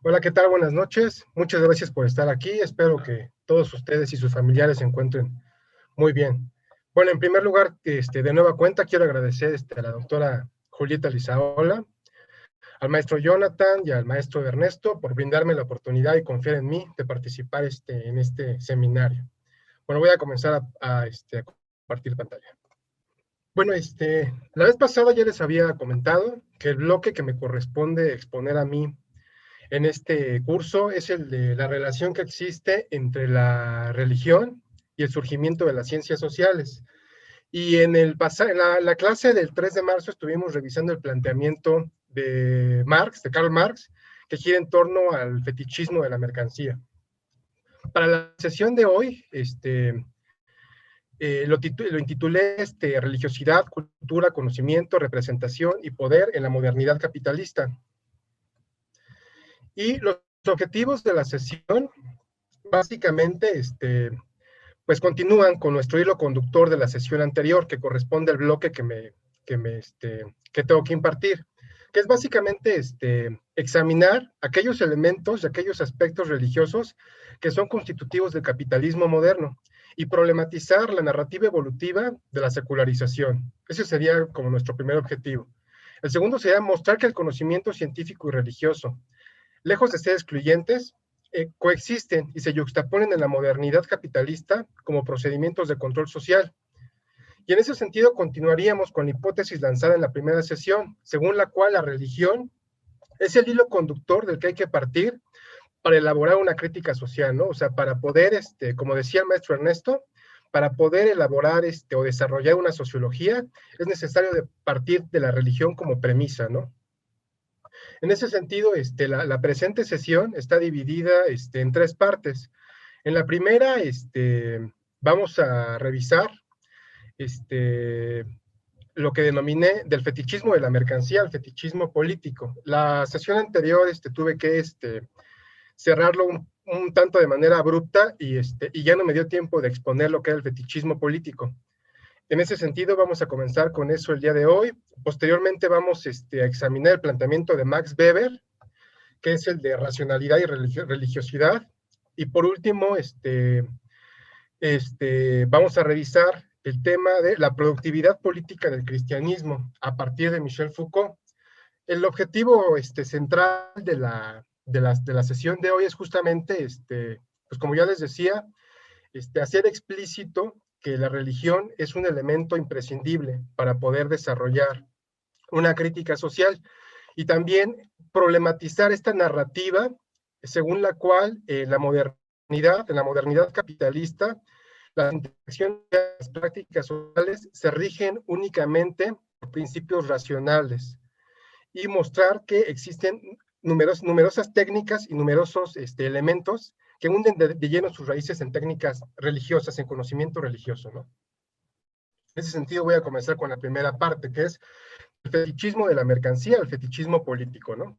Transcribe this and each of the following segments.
Hola, ¿qué tal? Buenas noches. Muchas gracias por estar aquí. Espero que todos ustedes y sus familiares se encuentren muy bien. Bueno, en primer lugar, de nueva cuenta, quiero agradecer a la doctora Julieta Lizaola, al maestro Jonathan y al maestro Ernesto por brindarme la oportunidad y confiar en mí de participar en este seminario. Bueno, voy a comenzar a compartir pantalla. Bueno, la vez pasada ya les había comentado que el bloque que me corresponde exponer a mí en este curso es el de la relación que existe entre la religión y el surgimiento de las ciencias sociales. Y en la clase del 3 de marzo estuvimos revisando el planteamiento de Marx, de Karl Marx, que gira en torno al fetichismo de la mercancía. Para la sesión de hoy, lo intitulé Religiosidad, cultura, conocimiento, representación y poder en la modernidad capitalista. Y los objetivos de la sesión básicamente, pues continúan con nuestro hilo conductor de la sesión anterior, que corresponde al bloque que tengo que impartir, que es básicamente examinar aquellos elementos y aquellos aspectos religiosos que son constitutivos del capitalismo moderno y problematizar la narrativa evolutiva de la secularización. Ese sería como nuestro primer objetivo. El segundo sería mostrar que el conocimiento científico y religioso, lejos de ser excluyentes, coexisten y se yuxtaponen en la modernidad capitalista como procedimientos de control social. Y en ese sentido continuaríamos con la hipótesis lanzada en la primera sesión, según la cual la religión es el hilo conductor del que hay que partir para elaborar una crítica social, ¿no? O sea, para poder, como decía el maestro Ernesto, para poder elaborar o desarrollar una sociología, es necesario partir de la religión como premisa, ¿no? En ese sentido, la presente sesión está dividida en tres partes. En la primera, vamos a revisar este, lo que denominé del fetichismo de la mercancía al fetichismo político. La sesión anterior tuve que cerrarlo un tanto de manera abrupta y ya no me dio tiempo de exponer lo que era el fetichismo político. En ese sentido, vamos a comenzar con eso el día de hoy. Posteriormente vamos a examinar el planteamiento de Max Weber, que es el de racionalidad y religiosidad. Y por último, vamos a revisar el tema de la productividad política del cristianismo a partir de Michel Foucault. El objetivo central de la sesión de hoy es justamente, pues como ya les decía, hacer explícito que la religión es un elemento imprescindible para poder desarrollar una crítica social y también problematizar esta narrativa según la cual en la modernidad capitalista, las interacciones y las prácticas sociales se rigen únicamente por principios racionales y mostrar que existen numerosas técnicas y numerosos elementos que hunden de lleno sus raíces en técnicas religiosas, en conocimiento religioso, ¿no? En ese sentido voy a comenzar con la primera parte, que es el fetichismo de la mercancía, el fetichismo político, ¿no?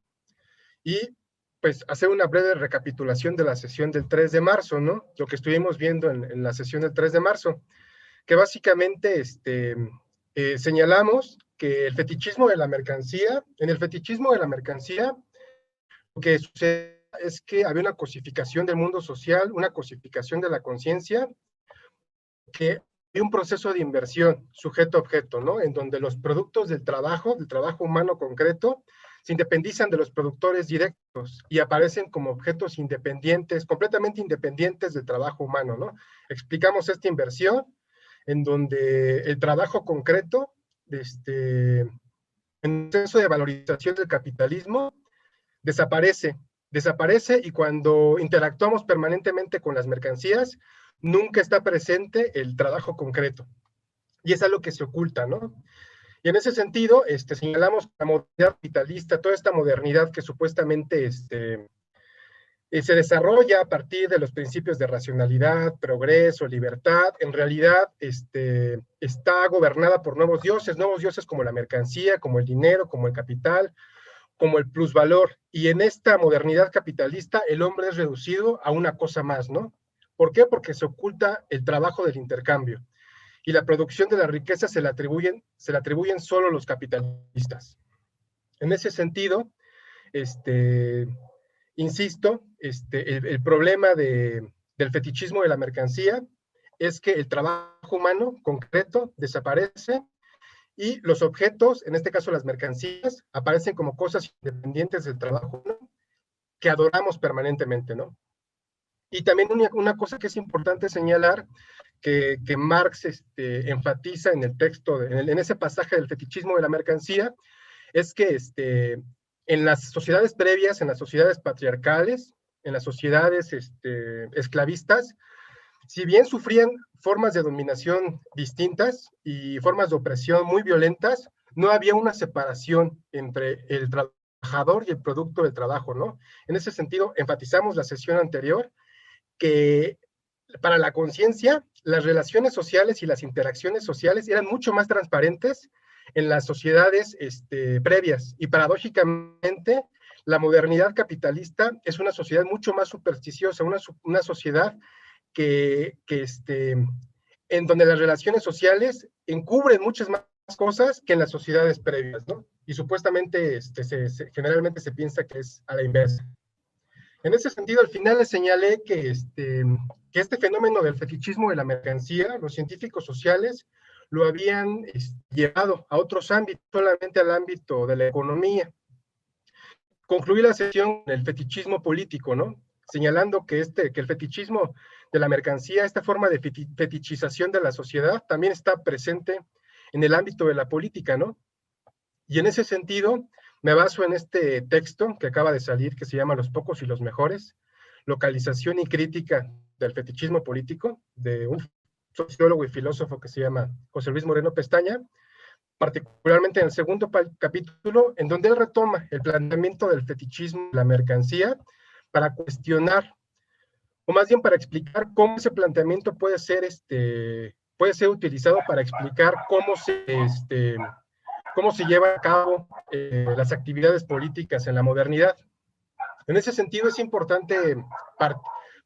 Y pues hacer una breve recapitulación de la sesión del 3 de marzo, ¿no? Lo que estuvimos viendo en la sesión del 3 de marzo, que básicamente señalamos que el fetichismo de la mercancía, en el fetichismo de la mercancía, lo que sucede es que había una cosificación del mundo social, una cosificación de la conciencia, que hay un proceso de inversión sujeto-objeto, ¿no? En donde los productos del trabajo humano concreto, se independizan de los productores directos y aparecen como objetos independientes, completamente independientes del trabajo humano, ¿no? Explicamos esta inversión en donde el trabajo concreto, en el proceso de valorización del capitalismo, desaparece, desaparece y cuando interactuamos permanentemente con las mercancías, nunca está presente el trabajo concreto. Y es algo que se oculta, ¿no? Y en ese sentido, señalamos la modernidad capitalista, toda esta modernidad que supuestamente se desarrolla a partir de los principios de racionalidad, progreso, libertad, en realidad está gobernada por nuevos dioses como la mercancía, como el dinero, como el capital, como el plusvalor. Y en esta modernidad capitalista, el hombre es reducido a una cosa más, ¿no? ¿Por qué? Porque se oculta el trabajo del intercambio y la producción de la riqueza se le atribuyen solo los capitalistas. En ese sentido, este, Insisto, el problema del fetichismo de la mercancía es que el trabajo humano concreto desaparece y los objetos, en este caso las mercancías, aparecen como cosas independientes del trabajo humano que adoramos permanentemente, ¿no? Y también una cosa que es importante señalar, que Marx enfatiza en el texto, en ese pasaje del fetichismo de la mercancía, es que en las sociedades previas, en las sociedades patriarcales, en las sociedades esclavistas, si bien sufrían formas de dominación distintas y formas de opresión muy violentas, no había una separación entre el trabajador y el producto del trabajo, ¿no? En ese sentido, enfatizamos la sesión anterior que para la conciencia, las relaciones sociales y las interacciones sociales eran mucho más transparentes en las sociedades previas. Y paradójicamente, la modernidad capitalista es una sociedad mucho más supersticiosa, una sociedad en donde las relaciones sociales encubren muchas más cosas que en las sociedades previas, ¿no? Y supuestamente generalmente se piensa que es a la inversa. En ese sentido, al final les señalé que este fenómeno del fetichismo de la mercancía, los científicos sociales lo habían llevado a otros ámbitos, solamente al ámbito de la economía. Concluí la sesión con el fetichismo político, ¿no? Señalando que el fetichismo de la mercancía, esta forma de fetichización de la sociedad, también está presente en el ámbito de la política, ¿no? Y en ese sentido, me baso en este texto que acaba de salir, que se llama Los pocos y los mejores, localización y crítica del fetichismo político, de un sociólogo y filósofo que se llama José Luis Moreno Pestaña, particularmente en el segundo capítulo, en donde él retoma el planteamiento del fetichismo de la mercancía para cuestionar, o más bien para explicar cómo ese planteamiento puede ser utilizado para explicar cómo se llevan a cabo las actividades políticas en la modernidad. En ese sentido es importante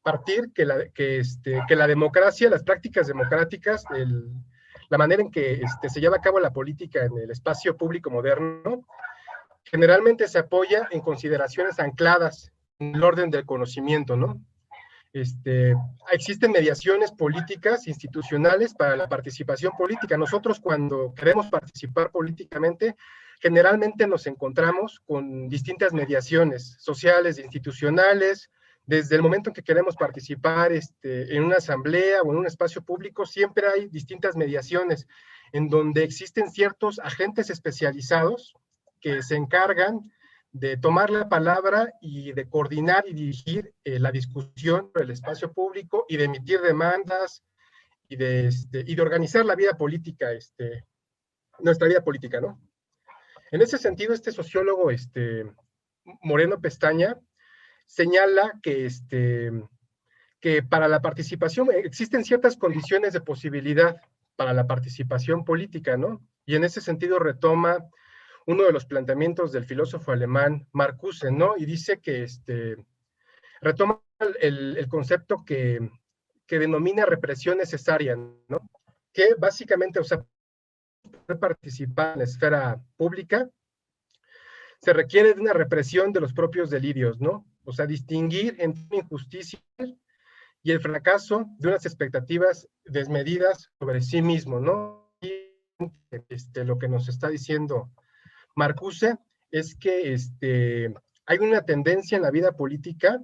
partir que la democracia, las prácticas democráticas, la manera en que se lleva a cabo la política en el espacio público moderno, generalmente se apoya en consideraciones ancladas en el orden del conocimiento, ¿no? Existen mediaciones políticas, institucionales para la participación política. Nosotros cuando queremos participar políticamente, generalmente nos encontramos con distintas mediaciones sociales, institucionales. Desde el momento en que queremos participar en una asamblea o en un espacio público, siempre hay distintas mediaciones en donde existen ciertos agentes especializados que se encargan de tomar la palabra y de coordinar y dirigir la discusión del espacio público y de emitir demandas y de organizar la vida política, nuestra vida política, ¿no? En ese sentido, este sociólogo, Moreno Pestaña, señala que para la participación existen ciertas condiciones de posibilidad para la participación política, ¿no? Y en ese sentido retoma uno de los planteamientos del filósofo alemán Marcuse, ¿no? Y dice que retoma el concepto que denomina represión necesaria, ¿no? Que básicamente, o sea, para participar en la esfera pública, se requiere de una represión de los propios delirios, ¿no? O sea, distinguir entre injusticia y el fracaso de unas expectativas desmedidas sobre sí mismo, ¿no? Y lo que nos está diciendo Marcuse es que hay una tendencia en la vida política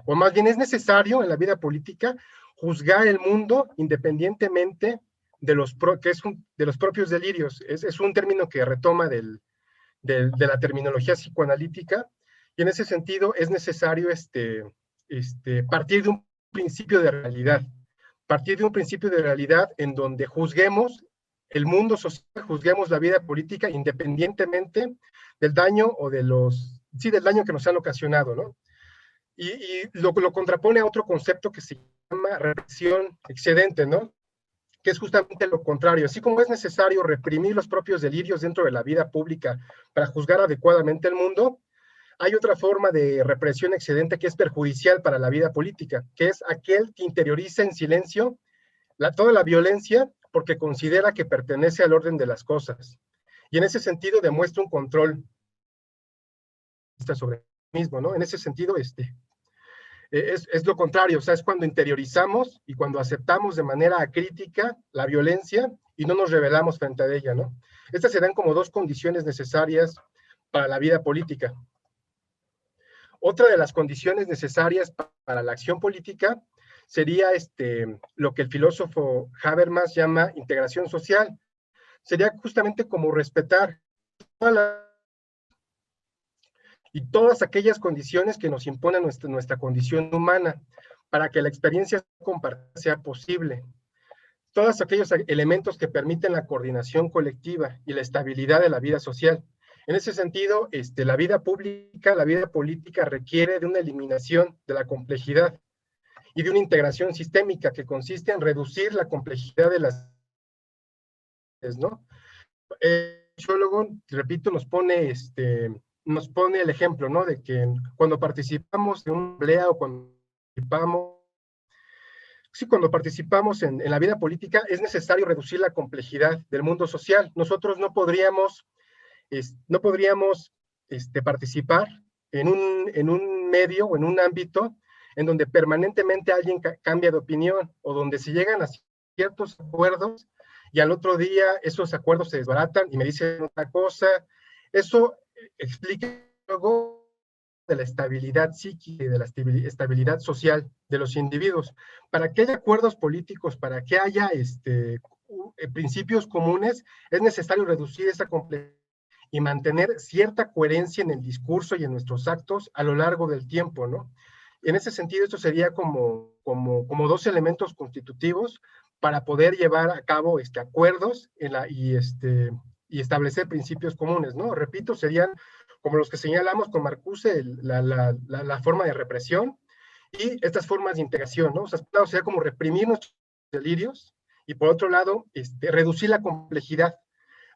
o más bien es necesario en la vida política juzgar el mundo independientemente de de los propios delirios. Es un término que retoma de la terminología psicoanalítica y en ese sentido es necesario partir de un principio de realidad, partir de un principio de realidad en donde juzguemos el mundo social, juzguemos la vida política independientemente del daño o del daño que nos han ocasionado, ¿no? Y lo contrapone a otro concepto que se llama represión excedente, ¿no? Que es justamente lo contrario. Así como es necesario reprimir los propios delirios dentro de la vida pública para juzgar adecuadamente el mundo, hay otra forma de represión excedente que es perjudicial para la vida política, que es aquel que interioriza en silencio toda la violencia porque considera que pertenece al orden de las cosas. Y en ese sentido demuestra un control sobre mismo, ¿no? En ese sentido, es lo contrario, o sea, es cuando interiorizamos y cuando aceptamos de manera acrítica la violencia y no nos rebelamos frente a ella, ¿no? Estas serán como dos condiciones necesarias para la vida política. Otra de las condiciones necesarias para la acción política sería lo que el filósofo Habermas llama integración social. Sería justamente como respetar todas aquellas condiciones que nos imponen nuestra condición humana para que la experiencia compartida sea posible. Todos aquellos elementos que permiten la coordinación colectiva y la estabilidad de la vida social. En ese sentido, la vida pública, la vida política requiere de una eliminación de la complejidad y de una integración sistémica que consiste en reducir la complejidad de las, ¿no? El sociólogo, repito, nos pone el ejemplo, ¿no? De que cuando participamos en una asamblea o cuando participamos en la vida política, es necesario reducir la complejidad del mundo social. Nosotros no podríamos participar en un medio o en un ámbito en donde permanentemente alguien cambia de opinión o donde se llegan a ciertos acuerdos y al otro día esos acuerdos se desbaratan y me dicen otra cosa. Eso explica luego de la estabilidad psíquica y de la estabilidad social de los individuos. Para que haya acuerdos políticos, para que haya principios comunes, es necesario reducir esa complejidad y mantener cierta coherencia en el discurso y en nuestros actos a lo largo del tiempo, ¿no? En ese sentido, esto sería como dos elementos constitutivos para poder llevar a cabo acuerdos y establecer principios comunes, ¿no? Repito, serían como los que señalamos con Marcuse, la forma de represión y estas formas de integración, ¿no? O sea, sería como reprimir nuestros delirios y por otro lado, reducir la complejidad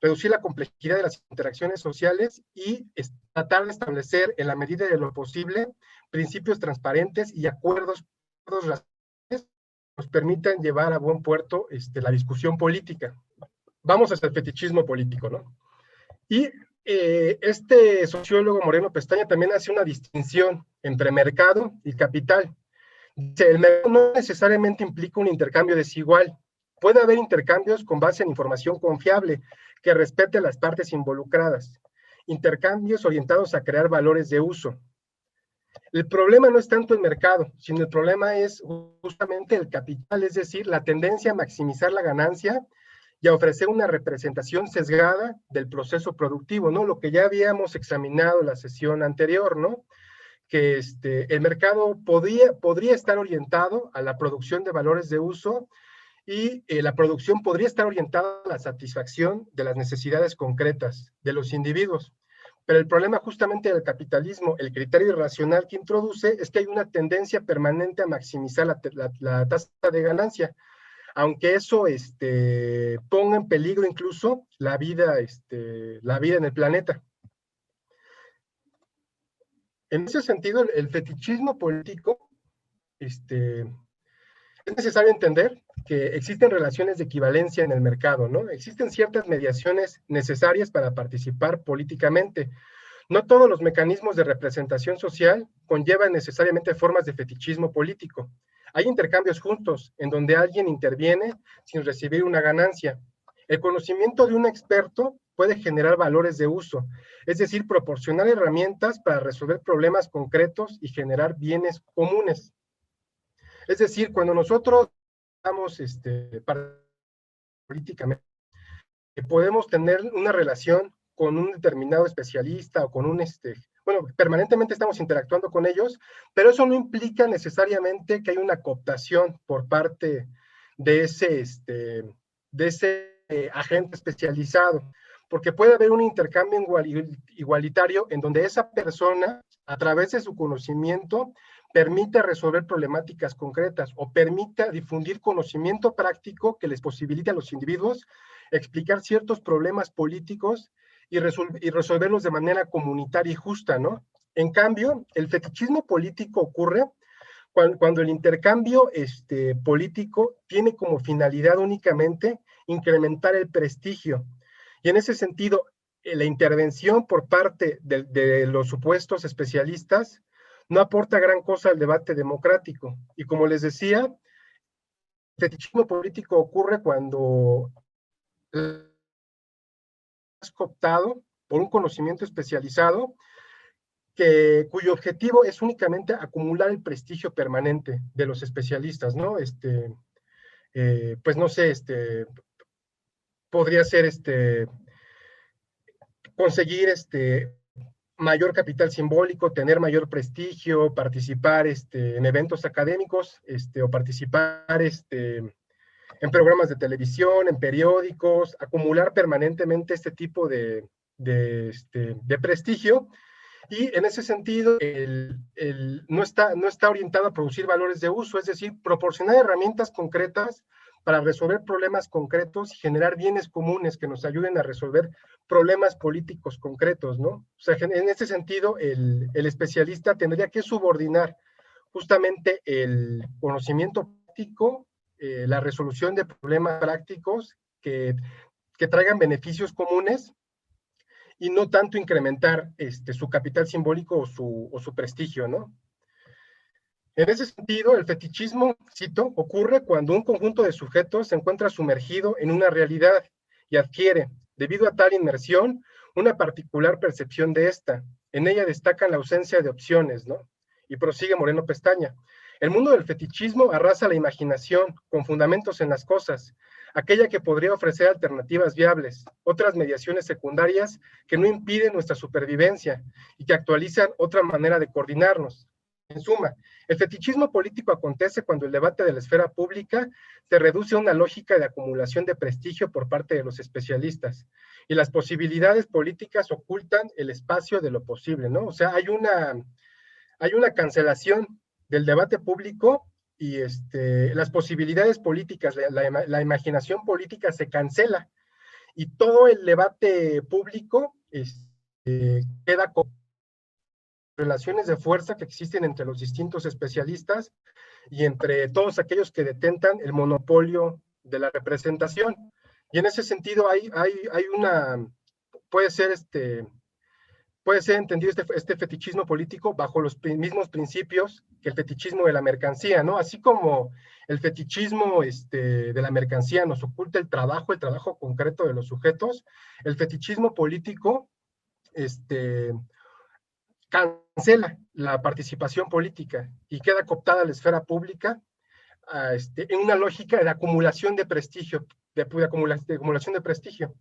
de las interacciones sociales y tratar de establecer en la medida de lo posible principios transparentes y acuerdos que nos permitan llevar a buen puerto la discusión política. Vamos hacia el fetichismo político, ¿no? Y este sociólogo Moreno Pestaña también hace una distinción entre mercado y capital. Dice, el mercado no necesariamente implica un intercambio desigual. Puede haber intercambios con base en información confiable que respete a las partes involucradas. Intercambios orientados a crear valores de uso. El problema no es tanto el mercado, sino el problema es justamente el capital, es decir, la tendencia a maximizar la ganancia y a ofrecer una representación sesgada del proceso productivo, ¿no? Lo que ya habíamos examinado en la sesión anterior, ¿no? Que el mercado podría estar orientado a la producción de valores de uso y la producción podría estar orientada a la satisfacción de las necesidades concretas de los individuos. Pero el problema justamente del capitalismo, el criterio irracional que introduce, es que hay una tendencia permanente a maximizar la tasa de ganancia, aunque eso ponga en peligro incluso la vida en el planeta. En ese sentido, el fetichismo político, es necesario entender que existen relaciones de equivalencia en el mercado, ¿no? Existen ciertas mediaciones necesarias para participar políticamente. No todos los mecanismos de representación social conllevan necesariamente formas de fetichismo político. Hay intercambios justos en donde alguien interviene sin recibir una ganancia. El conocimiento de un experto puede generar valores de uso, es decir, proporcionar herramientas para resolver problemas concretos y generar bienes comunes. Es decir, cuando nosotros estamos políticamente, podemos tener una relación con un determinado especialista o con bueno, permanentemente estamos interactuando con ellos, pero eso no implica necesariamente que hay una cooptación por parte de ese agente especializado, porque puede haber un intercambio igualitario en donde esa persona, a través de su conocimiento, permite resolver problemáticas concretas o permita difundir conocimiento práctico que les posibilite a los individuos explicar ciertos problemas políticos y resolverlos de manera comunitaria y justa, ¿no? En cambio, el fetichismo político ocurre cuando el intercambio político tiene como finalidad únicamente incrementar el prestigio. Y en ese sentido, la intervención por parte de los supuestos especialistas no aporta gran cosa al debate democrático. Y como les decía, el fetichismo político ocurre cuando es cooptado por un conocimiento especializado cuyo objetivo es únicamente acumular el prestigio permanente de los especialistas, ¿no? Pues no sé, podría ser conseguir mayor capital simbólico, tener mayor prestigio, participar en eventos académicos, o participar en programas de televisión, en periódicos, acumular permanentemente este tipo de prestigio. Y en ese sentido, no está orientado a producir valores de uso, es decir, proporcionar herramientas concretas para resolver problemas concretos y generar bienes comunes que nos ayuden a resolver problemas políticos concretos, ¿no? O sea, en ese sentido, el especialista tendría que subordinar justamente el conocimiento práctico, la resolución de problemas prácticos que traigan beneficios comunes y no tanto incrementar su capital simbólico o su prestigio, ¿no? En ese sentido, el fetichismo, cito, ocurre cuando un conjunto de sujetos se encuentra sumergido en una realidad y adquiere, debido a tal inmersión, una particular percepción de esta. En ella destaca la ausencia de opciones, ¿no? Y prosigue Moreno Pestaña. El mundo del fetichismo arrasa la imaginación con fundamentos en las cosas, aquella que podría ofrecer alternativas viables, otras mediaciones secundarias que no impiden nuestra supervivencia y que actualizan otra manera de coordinarnos. En suma, el fetichismo político acontece cuando el debate de la esfera pública se reduce a una lógica de acumulación de prestigio por parte de los especialistas y las posibilidades políticas ocultan el espacio de lo posible, ¿no? O sea, hay una cancelación del debate público y las posibilidades políticas, la imaginación política se cancela y todo el debate público queda con relaciones de fuerza que existen entre los distintos especialistas y entre todos aquellos que detentan el monopolio de la representación. Y en ese sentido puede ser entendido este fetichismo político bajo los mismos principios que el fetichismo de la mercancía, ¿no? Así como el fetichismo de la mercancía nos oculta el trabajo concreto de los sujetos, el fetichismo político cancela la participación política y queda cooptada la esfera pública en una lógica de acumulación de prestigio, de acumulación de prestigio.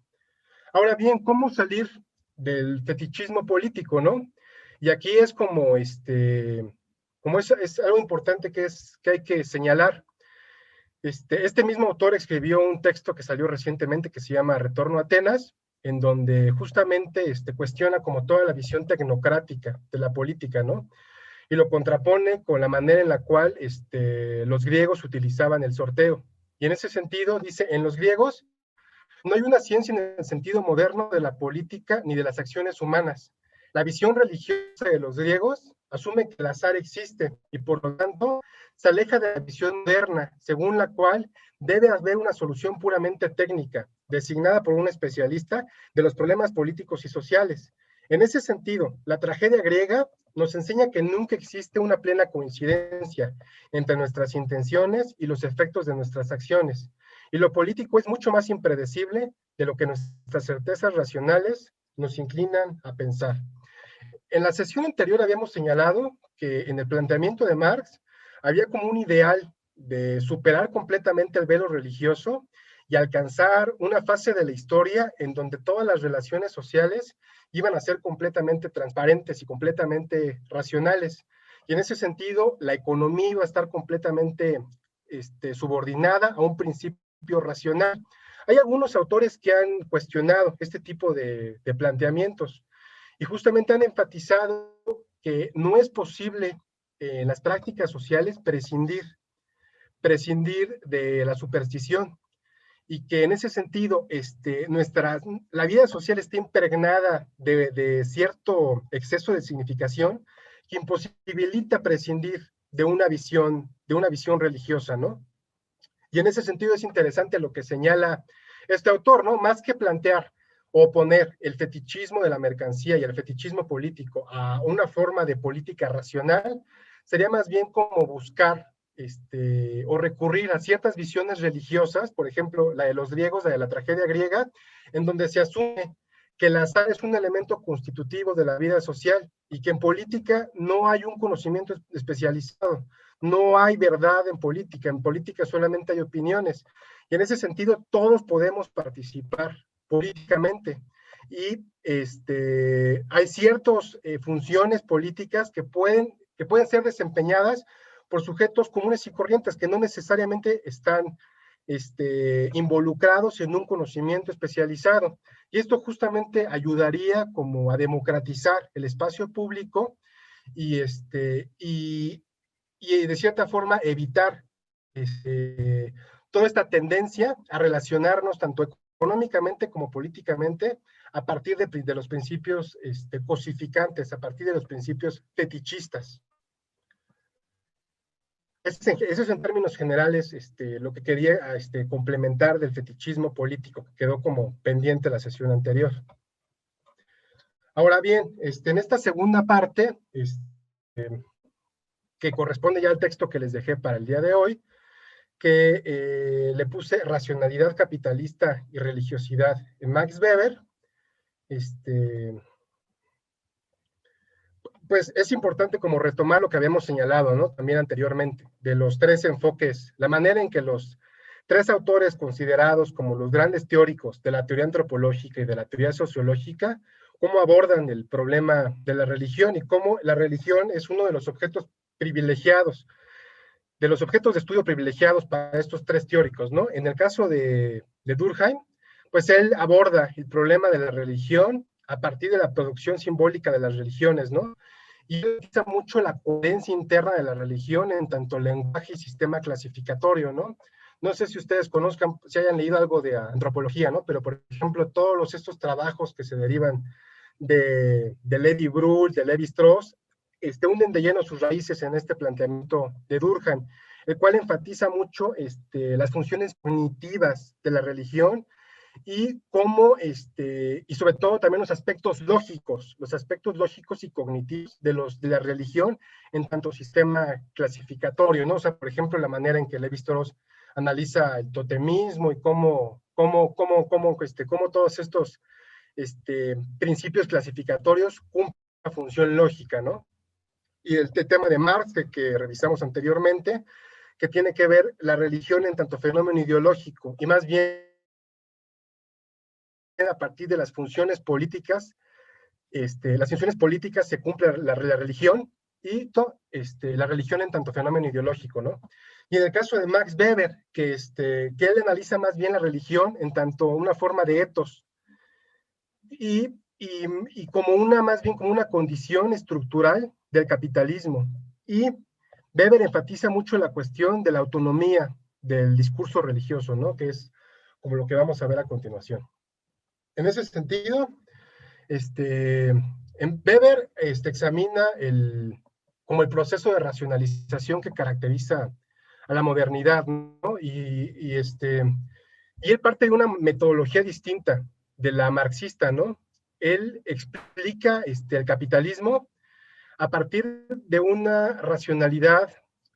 Ahora bien, ¿cómo salir del fetichismo político, no? Y aquí es como es algo importante que hay que señalar. Este mismo autor escribió un texto que salió recientemente que se llama Retorno a Atenas, en donde justamente cuestiona como toda la visión tecnocrática de la política, ¿no? Y lo contrapone con la manera en la cual los griegos utilizaban el sorteo. Y en ese sentido dice, en los griegos no hay una ciencia en el sentido moderno de la política ni de las acciones humanas. La visión religiosa de los griegos asume que el azar existe y por lo tanto se aleja de la visión moderna, según la cual debe haber una solución puramente técnica, designada por un especialista de los problemas políticos y sociales. En ese sentido, la tragedia griega nos enseña que nunca existe una plena coincidencia entre nuestras intenciones y los efectos de nuestras acciones. Y lo político es mucho más impredecible de lo que nuestras certezas racionales nos inclinan a pensar. En la sesión anterior habíamos señalado que en el planteamiento de Marx había como un ideal de superar completamente el velo religioso y alcanzar una fase de la historia en donde todas las relaciones sociales iban a ser completamente transparentes y completamente racionales. Y en ese sentido, la economía iba a estar completamente subordinada a un principio racional. Hay algunos autores que han cuestionado este tipo de planteamientos y justamente han enfatizado que no es posible en las prácticas sociales prescindir de la superstición y que en ese sentido la vida social está impregnada de cierto exceso de significación que imposibilita prescindir de una visión religiosa, ¿no? Y en ese sentido es interesante lo que señala este autor, ¿no? Más que plantear oponer el fetichismo de la mercancía y el fetichismo político a una forma de política racional, sería más bien como buscar o recurrir a ciertas visiones religiosas, por ejemplo, la de los griegos, la de la tragedia griega, en donde se asume que el azar es un elemento constitutivo de la vida social y que en política no hay un conocimiento especializado, no hay verdad en política solamente hay opiniones. Y en ese sentido, todos podemos participar políticamente. Y hay ciertas funciones políticas que pueden ser desempeñadas por sujetos comunes y corrientes que no necesariamente están involucrados en un conocimiento especializado. Y esto justamente ayudaría como a democratizar el espacio público y, y de cierta forma evitar toda esta tendencia a relacionarnos tanto económicamente como políticamente a partir de los principios cosificantes, a partir de los principios fetichistas. Eso es en términos generales lo que quería complementar del fetichismo político, que quedó como pendiente la sesión anterior. Ahora bien, en esta segunda parte, que corresponde ya al texto que les dejé para el día de hoy, que le puse racionalidad capitalista y religiosidad en Max Weber, pues es importante como retomar lo que habíamos señalado, ¿no? También anteriormente, de los tres enfoques, la manera en que los tres autores considerados como los grandes teóricos de la teoría antropológica y de la teoría sociológica, cómo abordan el problema de la religión y cómo la religión es uno de los objetos privilegiados, de los objetos de estudio privilegiados para estos tres teóricos, ¿no? En el caso de Durkheim, pues él aborda el problema de la religión a partir de la producción simbólica de las religiones, ¿no? Y utiliza mucho la coherencia interna de la religión en tanto lenguaje y sistema clasificatorio, ¿no? No sé si ustedes conozcan, si hayan leído algo de antropología, ¿no? Pero, por ejemplo, todos estos trabajos que se derivan de Levi-Brühl, de Levi-Strauss, hunden de lleno sus raíces en este planteamiento de Durkheim, el cual enfatiza mucho las funciones cognitivas de la religión y cómo, y sobre todo también los aspectos lógicos y cognitivos de la religión en tanto sistema clasificatorio, ¿no? O sea, por ejemplo, la manera en que Levi-Strauss analiza el totemismo y cómo todos estos principios clasificatorios cumplen una función lógica, ¿no? Y el tema de Marx, que revisamos anteriormente, que tiene que ver la religión en tanto fenómeno ideológico, y más bien a partir de las funciones políticas, las funciones políticas se cumple la religión, y la religión en tanto fenómeno ideológico, ¿no? Y en el caso de Max Weber, que él analiza más bien la religión en tanto una forma de etos, y como más bien como una condición estructural del capitalismo. Y Weber enfatiza mucho la cuestión de la autonomía del discurso religioso, ¿no? Que es como lo que vamos a ver a continuación. En ese sentido, Weber examina como el proceso de racionalización que caracteriza a la modernidad, ¿no? Y él parte de una metodología distinta de la marxista, ¿no? Él explica el capitalismo a partir de una racionalidad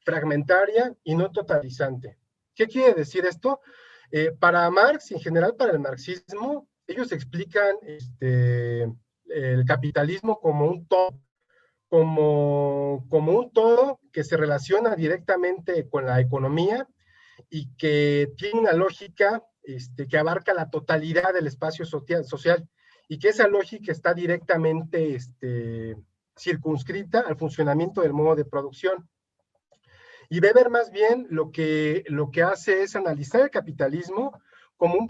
fragmentaria y no totalizante. ¿Qué quiere decir esto? Para Marx, en general para el marxismo, ellos explican el capitalismo como un todo, como un todo que se relaciona directamente con la economía y que tiene una lógica que abarca la totalidad del espacio social y que esa lógica está directamente circunscrita al funcionamiento del modo de producción. Y Weber más bien lo que hace es analizar el capitalismo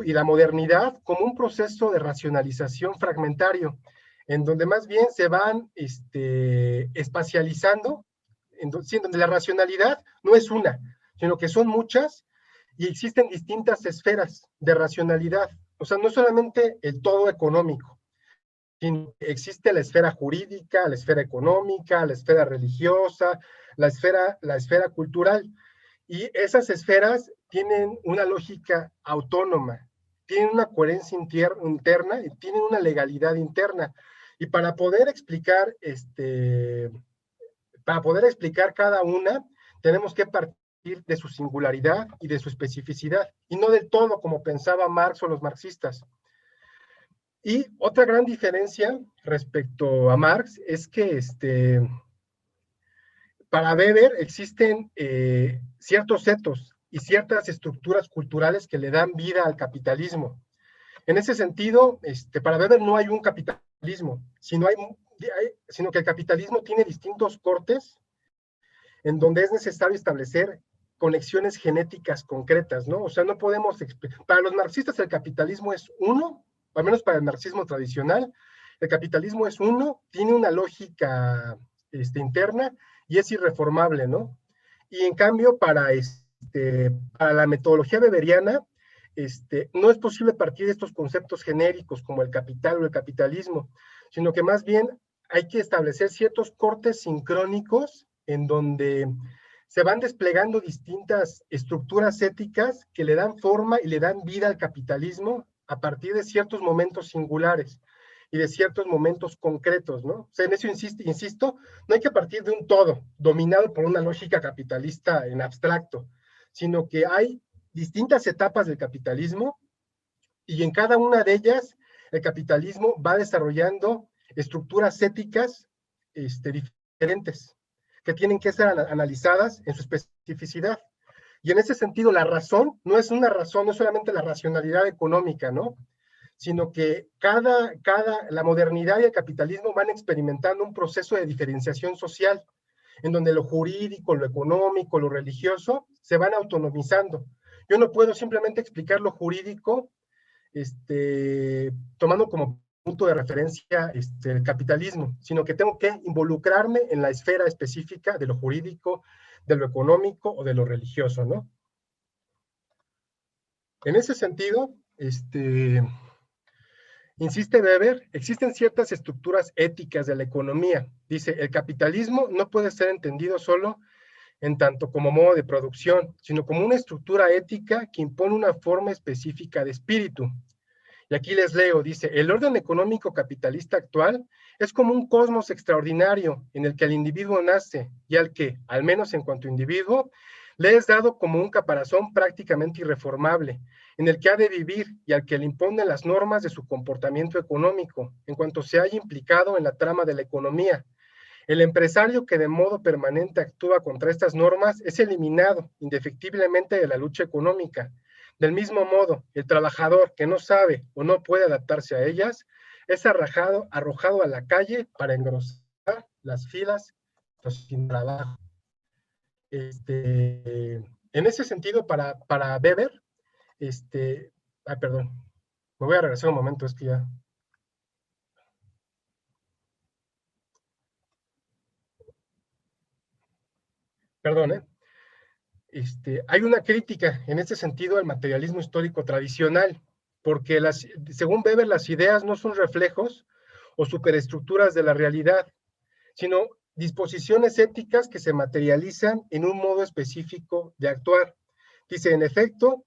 y la modernidad como un proceso de racionalización fragmentario, en donde más bien se van espacializando, en donde la racionalidad no es una, sino que son muchas y existen distintas esferas de racionalidad. O sea, no solamente el todo económico, sino que existe la esfera jurídica, la esfera económica, la esfera religiosa, la esfera cultural. Y esas esferas tienen una lógica autónoma tienen una coherencia interna y tienen una legalidad interna. Y para poder explicar, cada una, tenemos que partir de su singularidad y de su especificidad, y no del todo como pensaba Marx o los marxistas. Y otra gran diferencia respecto a Marx es que para Weber existen ciertos etos y ciertas estructuras culturales que le dan vida al capitalismo. En ese sentido, para Weber no hay un capitalismo, sino que el capitalismo tiene distintos cortes en donde es necesario establecer conexiones genéticas concretas, ¿no? O sea, no podemos, para los marxistas el capitalismo es uno, al menos para el marxismo tradicional, el capitalismo es uno, tiene una lógica interna y es irreformable, ¿no? Y en cambio, para la metodología weberiana, no es posible partir de estos conceptos genéricos como el capital o el capitalismo, sino que más bien hay que establecer ciertos cortes sincrónicos en donde se van desplegando distintas estructuras éticas que le dan forma y le dan vida al capitalismo a partir de ciertos momentos singulares y de ciertos momentos concretos, ¿no? O sea, en eso insisto, no hay que partir de un todo dominado por una lógica capitalista en abstracto, sino que hay distintas etapas del capitalismo y en cada una de ellas el capitalismo va desarrollando estructuras éticas diferentes que tienen que ser analizadas en su especificidad. Y en ese sentido, la razón no es una razón, no es solamente la racionalidad económica, ¿no? Sino que la modernidad y el capitalismo van experimentando un proceso de diferenciación social, en donde lo jurídico, lo económico, lo religioso, se van autonomizando. Yo no puedo simplemente explicar lo jurídico tomando como punto de referencia el capitalismo, sino que tengo que involucrarme en la esfera específica de lo jurídico, de lo económico o de lo religioso, ¿no? En ese sentido, insiste Weber, existen ciertas estructuras éticas de la economía. Dice, el capitalismo no puede ser entendido solo en tanto como modo de producción, sino como una estructura ética que impone una forma específica de espíritu. Y aquí les leo, dice, el orden económico capitalista actual es como un cosmos extraordinario en el que el individuo nace y al que, al menos en cuanto a individuo, le es dado como un caparazón prácticamente irreformable, en el que ha de vivir y al que le imponen las normas de su comportamiento económico, en cuanto se haya implicado en la trama de la economía. El empresario que de modo permanente actúa contra estas normas es eliminado indefectiblemente de la lucha económica. Del mismo modo, el trabajador que no sabe o no puede adaptarse a ellas es arrojado a la calle para engrosar las filas sin trabajo. En ese sentido, para Weber, perdón, me voy a regresar un momento, es que ya. Perdón, hay una crítica en este sentido al materialismo histórico tradicional, porque según Weber las ideas no son reflejos o superestructuras de la realidad, sino disposiciones éticas que se materializan en un modo específico de actuar. Dice, en efecto,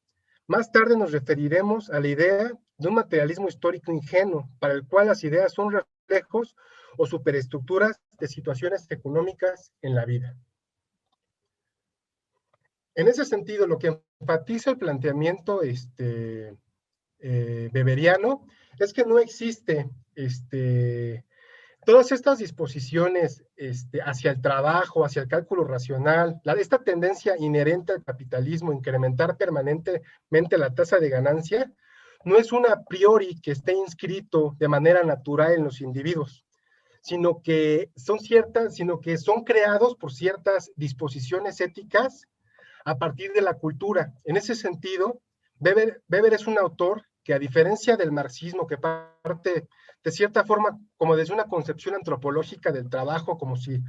más tarde nos referiremos a la idea de un materialismo histórico ingenuo, para el cual las ideas son reflejos o superestructuras de situaciones económicas en la vida. En ese sentido, lo que enfatiza el planteamiento weberiano es que no existe todas estas disposiciones hacia el trabajo, hacia el cálculo racional, esta tendencia inherente al capitalismo, incrementar permanentemente la tasa de ganancia, no es un a priori que esté inscrito de manera natural en los individuos, sino que son creados por ciertas disposiciones éticas a partir de la cultura. En ese sentido, Weber es un autor que, a diferencia del marxismo, que parte de cierta forma como desde una concepción antropológica del trabajo, como si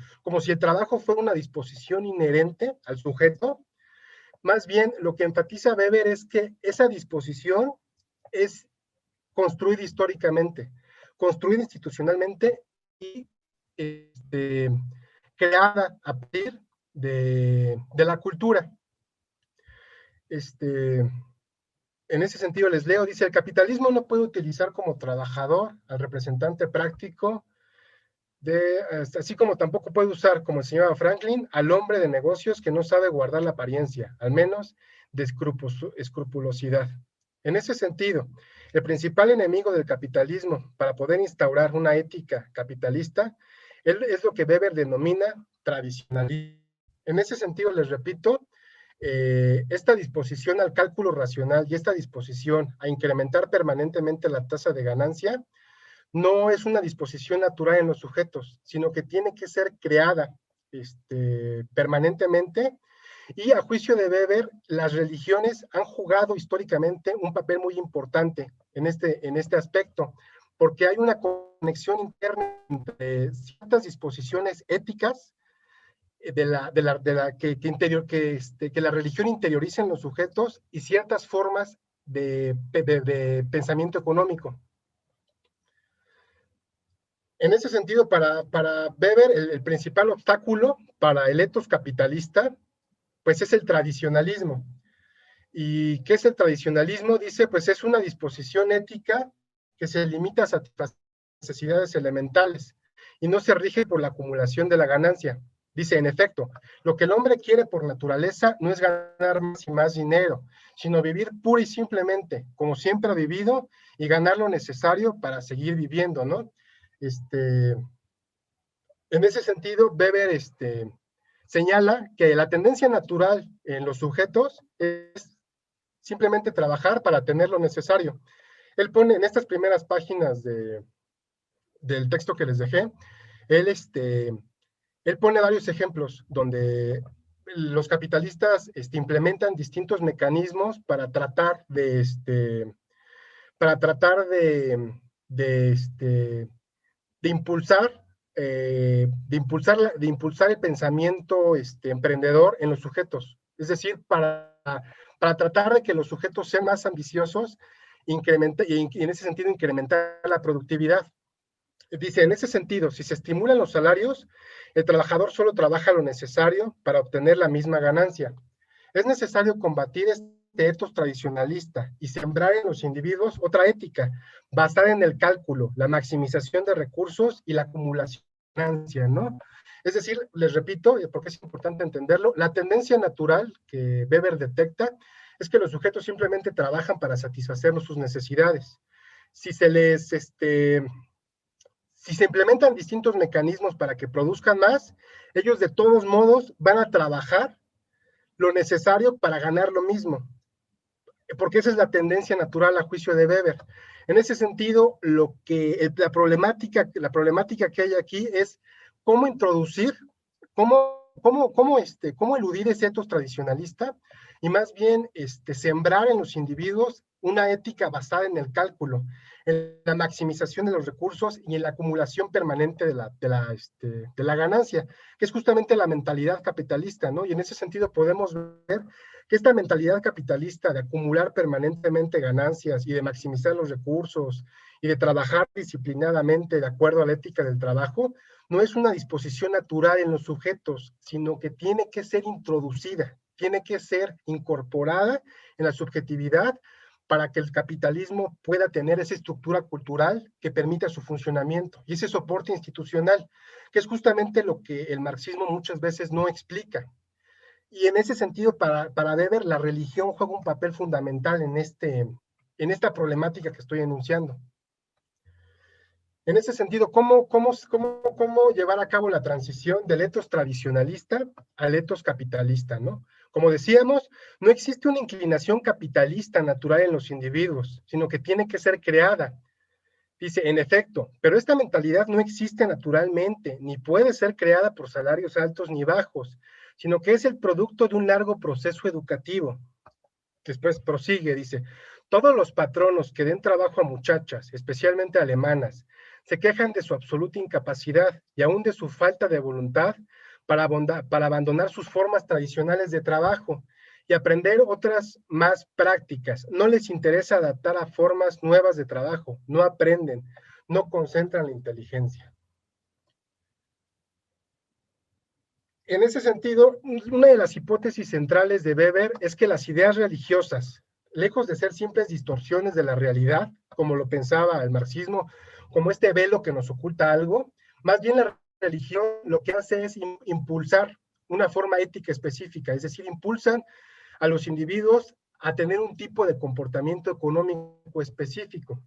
el trabajo fuera una disposición inherente al sujeto, más bien lo que enfatiza Weber es que esa disposición es construida históricamente, construida institucionalmente y creada a partir de la cultura. en ese sentido les leo, dice, el capitalismo no puede utilizar como trabajador al representante práctico así como tampoco puede usar, como enseñaba Franklin, al hombre de negocios que no sabe guardar la apariencia, al menos de escrupulosidad. En ese sentido, el principal enemigo del capitalismo para poder instaurar una ética capitalista es lo que Weber denomina tradicionalismo. En ese sentido, les repito, esta disposición al cálculo racional y esta disposición a incrementar permanentemente la tasa de ganancia no es una disposición natural en los sujetos, sino que tiene que ser creada permanentemente. Y a juicio de Weber, las religiones han jugado históricamente un papel muy importante en este aspecto, porque hay una conexión interna entre ciertas disposiciones éticas que la religión interioriza en los sujetos y ciertas formas de pensamiento económico. En ese sentido, para Weber, el principal obstáculo para el etos capitalista, pues es el tradicionalismo. ¿Y qué es el tradicionalismo? Dice, pues es una disposición ética que se limita a satisfacer necesidades elementales y no se rige por la acumulación de la ganancia. Dice, en efecto, lo que el hombre quiere por naturaleza no es ganar más y más dinero, sino vivir pura y simplemente, como siempre ha vivido, y ganar lo necesario para seguir viviendo, ¿no? En ese sentido, Weber señala que la tendencia natural en los sujetos es simplemente trabajar para tener lo necesario. Él pone en estas primeras páginas del texto que les dejé, él, él pone varios ejemplos donde los capitalistas implementan distintos mecanismos para tratar de impulsar, de impulsar el pensamiento emprendedor en los sujetos. Es decir, para tratar de que los sujetos sean más ambiciosos y en ese sentido incrementar la productividad. Dice, en ese sentido, si se estimulan los salarios, el trabajador solo trabaja lo necesario para obtener la misma ganancia. Es necesario combatir este etos tradicionalista y sembrar en los individuos otra ética basada en el cálculo, la maximización de recursos y la acumulación de ganancia, ¿no? Es decir, les repito, porque es importante entenderlo, la tendencia natural que Weber detecta es que los sujetos simplemente trabajan para satisfacer sus necesidades. Si se les, si se implementan distintos mecanismos para que produzcan más, ellos de todos modos van a trabajar lo necesario para ganar lo mismo, porque esa es la tendencia natural a juicio de Weber. En ese sentido, la problemática que hay aquí es cómo introducir, cómo eludir ese etos tradicionalista y más bien sembrar en los individuos una ética basada en el cálculo, en la maximización de los recursos y en la acumulación permanente de la ganancia, que es justamente la mentalidad capitalista, ¿no? Y en ese sentido podemos ver que esta mentalidad capitalista de acumular permanentemente ganancias y de maximizar los recursos y de trabajar disciplinadamente de acuerdo a la ética del trabajo, no es una disposición natural en los sujetos, sino que tiene que ser introducida, tiene que ser incorporada en la subjetividad para que el capitalismo pueda tener esa estructura cultural que permita su funcionamiento y ese soporte institucional, que es justamente lo que el marxismo muchas veces no explica. Y en ese sentido, para Weber, la religión juega un papel fundamental en esta problemática que estoy enunciando. En ese sentido, ¿cómo llevar a cabo la transición del etos tradicionalista al etos capitalista, ¿no? Como decíamos, no existe una inclinación capitalista natural en los individuos, sino que tiene que ser creada. Dice, en efecto, pero esta mentalidad no existe naturalmente, ni puede ser creada por salarios altos ni bajos, sino que es el producto de un largo proceso educativo. Después prosigue, dice, todos los patronos que den trabajo a muchachas, especialmente alemanas, se quejan de su absoluta incapacidad y aún de su falta de voluntad para abandonar sus formas tradicionales de trabajo y aprender otras más prácticas. No les interesa adaptar a formas nuevas de trabajo, no aprenden, no concentran la inteligencia. En ese sentido, una de las hipótesis centrales de Weber es que las ideas religiosas, lejos de ser simples distorsiones de la realidad, como lo pensaba el marxismo, como este velo que nos oculta algo, más bien la religión lo que hace es impulsar una forma ética específica, es decir, impulsan a los individuos a tener un tipo de comportamiento económico específico.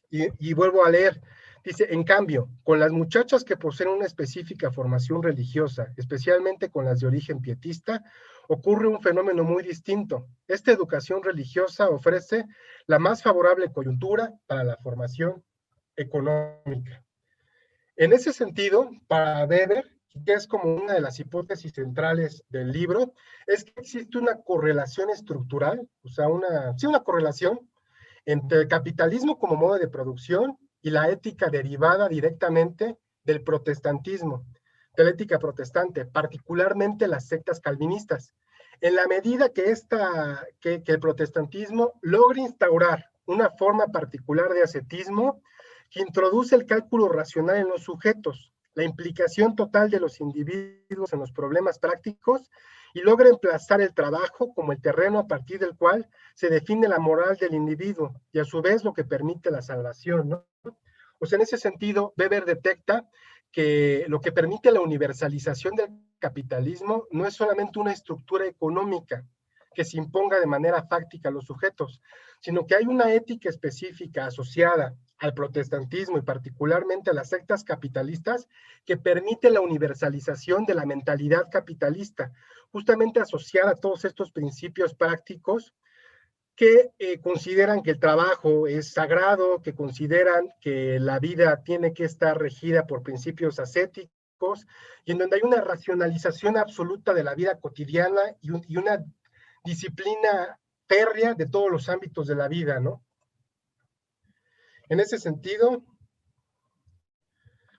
Y vuelvo a leer, dice, en cambio, con las muchachas que poseen una específica formación religiosa, especialmente con las de origen pietista, ocurre un fenómeno muy distinto. Esta educación religiosa ofrece la más favorable coyuntura para la formación económica. En ese sentido, para Weber, que es como una de las hipótesis centrales del libro, es que existe una correlación estructural, o sea, una correlación entre el capitalismo como modo de producción y la ética derivada directamente del protestantismo, de la ética protestante, particularmente las sectas calvinistas. En la medida que el protestantismo logra instaurar una forma particular de ascetismo que introduce el cálculo racional en los sujetos, la implicación total de los individuos en los problemas prácticos y logra emplazar el trabajo como el terreno a partir del cual se define la moral del individuo y a su vez lo que permite la salvación, ¿no? O sea, en ese sentido, Weber detecta que lo que permite la universalización del capitalismo no es solamente una estructura económica que se imponga de manera fáctica a los sujetos, sino que hay una ética específica asociada al protestantismo y particularmente a las sectas capitalistas que permite la universalización de la mentalidad capitalista, justamente asociada a todos estos principios prácticos que consideran que el trabajo es sagrado, que consideran que la vida tiene que estar regida por principios ascéticos, y en donde hay una racionalización absoluta de la vida cotidiana y una disciplina férrea de todos los ámbitos de la vida, ¿no? En ese sentido,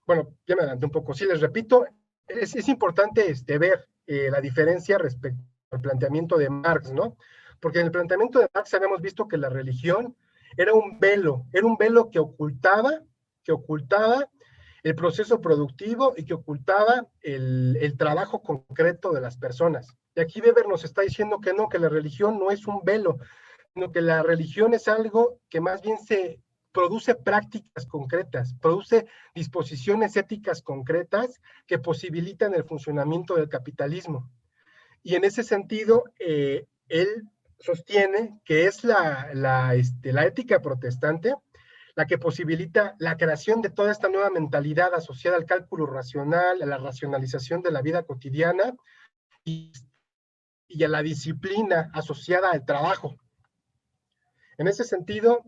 bueno, ya me adelanté un poco, sí les repito, es importante ver la diferencia respecto al planteamiento de Marx, ¿no? Porque en el planteamiento de Marx habíamos visto que la religión era un velo que ocultaba el proceso productivo y que ocultaba el trabajo concreto de las personas. Y aquí Weber nos está diciendo que no, que la religión no es un velo, sino que la religión es algo que más bien se produce prácticas concretas, produce disposiciones éticas concretas que posibilitan el funcionamiento del capitalismo. Y en ese sentido, él sostiene que es la ética protestante la que posibilita la creación de toda esta nueva mentalidad asociada al cálculo racional, a la racionalización de la vida cotidiana y, y a la disciplina asociada al trabajo. En ese sentido,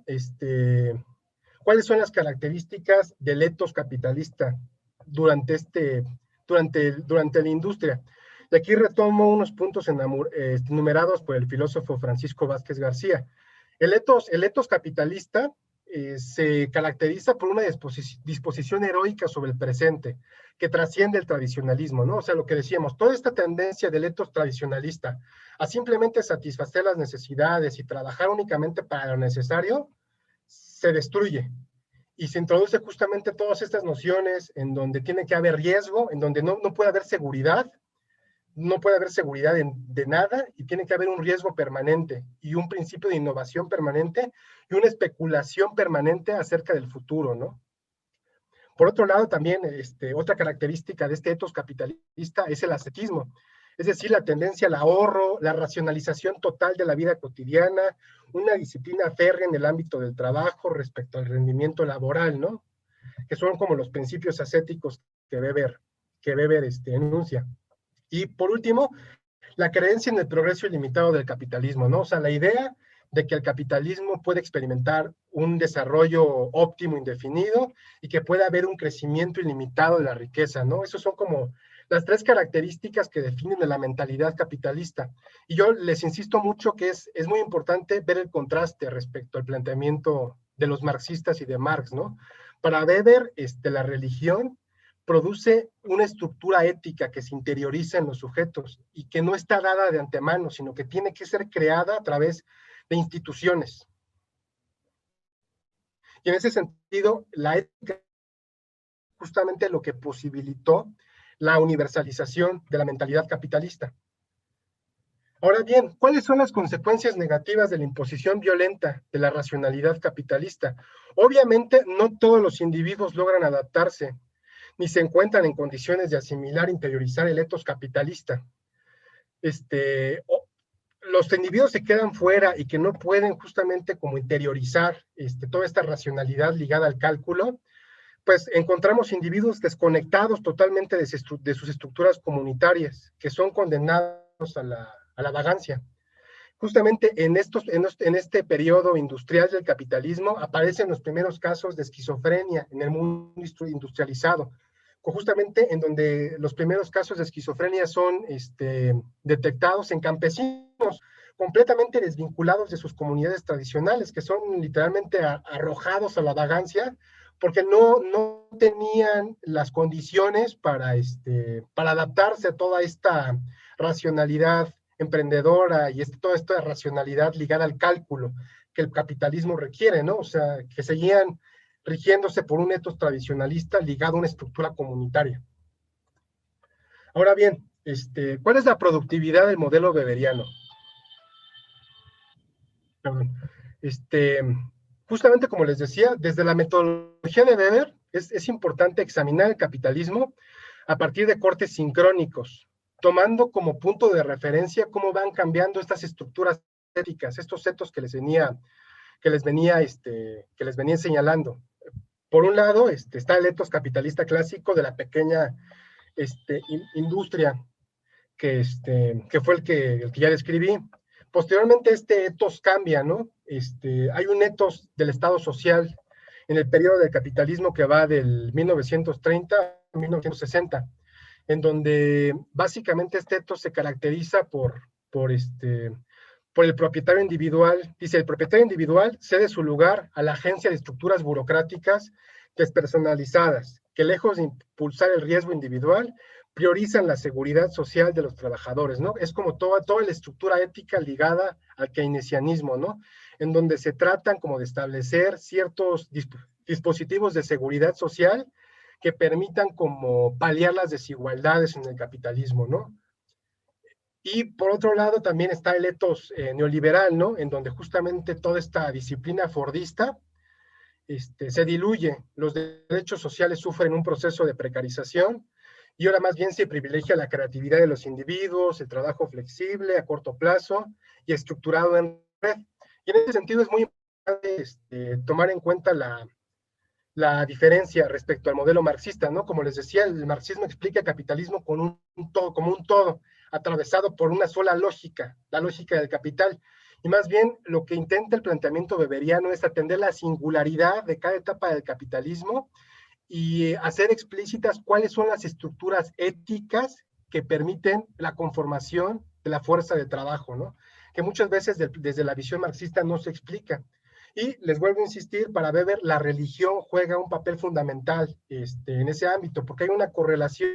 ¿cuáles son las características del etos capitalista durante, durante la industria? Y aquí retomo unos puntos enumerados por el filósofo Francisco Vázquez García. El etos capitalista se caracteriza por una disposición heroica sobre el presente, que trasciende el tradicionalismo, ¿no? O sea, lo que decíamos, toda esta tendencia del etos tradicionalista a simplemente satisfacer las necesidades y trabajar únicamente para lo necesario, se destruye. Y se introduce justamente todas estas nociones en donde tiene que haber riesgo, en donde no puede haber seguridad, no puede haber seguridad de nada y tiene que haber un riesgo permanente y un principio de innovación permanente y una especulación permanente acerca del futuro, ¿no? Por otro lado, también otra característica de este etos capitalista es el ascetismo, es decir, la tendencia al ahorro, la racionalización total de la vida cotidiana, una disciplina férrea en el ámbito del trabajo respecto al rendimiento laboral, ¿no? Que son como los principios ascéticos que Weber enuncia. Y por último, la creencia en el progreso ilimitado del capitalismo, ¿no? O sea, la idea de que el capitalismo puede experimentar un desarrollo óptimo indefinido y que puede haber un crecimiento ilimitado de la riqueza, ¿no? Esos son como las tres características que definen la mentalidad capitalista. Y yo les insisto mucho que es muy importante ver el contraste respecto al planteamiento de los marxistas y de Marx, ¿no? Para Weber, la religión produce una estructura ética que se interioriza en los sujetos y que no está dada de antemano, sino que tiene que ser creada a través de instituciones. Y en ese sentido, la ética justamente lo que posibilitó la universalización de la mentalidad capitalista. Ahora bien, ¿cuáles son las consecuencias negativas de la imposición violenta de la racionalidad capitalista? Obviamente, no todos los individuos logran adaptarse, ni se encuentran en condiciones de asimilar e interiorizar el etos capitalista. Los individuos se quedan fuera y que no pueden justamente como interiorizar toda esta racionalidad ligada al cálculo, pues encontramos individuos desconectados totalmente de sus estructuras comunitarias, que son condenados a la vagancia. Justamente en este periodo industrial del capitalismo aparecen los primeros casos de esquizofrenia en el mundo industrializado, justamente en donde los primeros casos de esquizofrenia son detectados en campesinos completamente desvinculados de sus comunidades tradicionales, que son literalmente arrojados a la vagancia porque no tenían las condiciones para adaptarse a toda esta racionalidad emprendedora y toda esta racionalidad ligada al cálculo que el capitalismo requiere, ¿no? O sea, que seguían rigiéndose por un etos tradicionalista ligado a una estructura comunitaria. Ahora bien, ¿cuál es la productividad del modelo weberiano? Perdón. Este, Justamente como les decía, desde la metodología de Weber es importante examinar el capitalismo a partir de cortes sincrónicos, tomando como punto de referencia cómo van cambiando estas estructuras éticas, estos etos que les venía señalando. Por un lado, está el etos capitalista clásico de la pequeña industria, que fue el que ya describí. Posteriormente, este etos cambia, ¿no? Hay un etos del Estado social en el periodo del capitalismo que va del 1930 a 1960, en donde básicamente este etos se caracteriza por el propietario individual. Dice, el propietario individual cede su lugar a la agencia de estructuras burocráticas despersonalizadas, que lejos de impulsar el riesgo individual, priorizan la seguridad social de los trabajadores, ¿no? Es como toda la estructura ética ligada al keynesianismo, ¿no? En donde se tratan como de establecer ciertos dispositivos de seguridad social que permitan como paliar las desigualdades en el capitalismo, ¿no? Y por otro lado también está el etos neoliberal, ¿no? En donde justamente toda esta disciplina fordista se diluye, los derechos sociales sufren un proceso de precarización y ahora más bien se privilegia la creatividad de los individuos, el trabajo flexible a corto plazo y estructurado en red. Y en ese sentido es muy importante tomar en cuenta la diferencia respecto al modelo marxista, ¿no? Como les decía, el marxismo explica el capitalismo como un todo, atravesado por una sola lógica, la lógica del capital. Y más bien lo que intenta el planteamiento weberiano es atender la singularidad de cada etapa del capitalismo y hacer explícitas cuáles son las estructuras éticas que permiten la conformación de la fuerza de trabajo, ¿no? Que muchas veces desde la visión marxista no se explica. Y les vuelvo a insistir, para Weber la religión juega un papel fundamental en ese ámbito, porque hay una correlación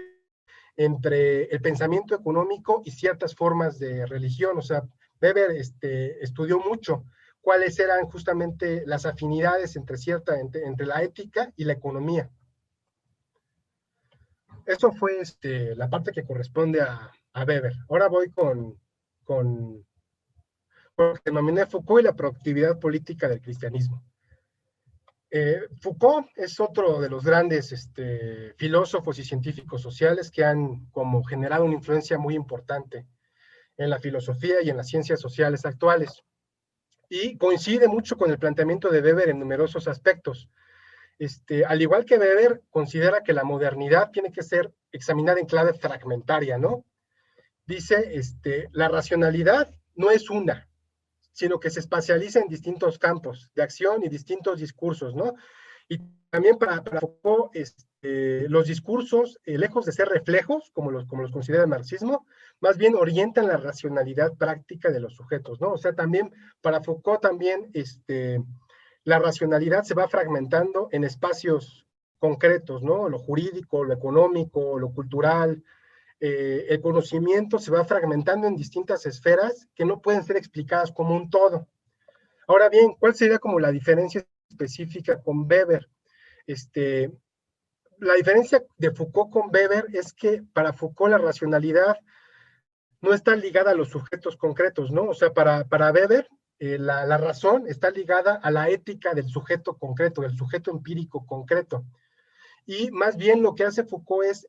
entre el pensamiento económico y ciertas formas de religión. O sea, Weber estudió mucho cuáles eran justamente las afinidades entre la ética y la economía. Eso fue la parte que corresponde a Weber. Ahora voy con lo que denominé Foucault y la productividad política del cristianismo. Foucault es otro de los grandes filósofos y científicos sociales que han como generado una influencia muy importante en la filosofía y en las ciencias sociales actuales. Y coincide mucho con el planteamiento de Weber en numerosos aspectos. Al igual que Weber, considera que la modernidad tiene que ser examinada en clave fragmentaria, ¿no? Dice, la racionalidad no es una, sino que se espacializa en distintos campos de acción y distintos discursos, ¿no? Y también para Foucault, los discursos, lejos de ser reflejos, como los considera el marxismo, más bien orientan la racionalidad práctica de los sujetos, ¿no? O sea, también para Foucault también la racionalidad se va fragmentando en espacios concretos, ¿no? Lo jurídico, lo económico, lo cultural, el conocimiento se va fragmentando en distintas esferas que no pueden ser explicadas como un todo. Ahora bien, ¿cuál sería como la diferencia específica con Weber? La diferencia de Foucault con Weber es que para Foucault la racionalidad no está ligada a los sujetos concretos, ¿no? O sea, para Weber, la razón está ligada a la ética del sujeto concreto, del sujeto empírico concreto. Y más bien lo que hace Foucault es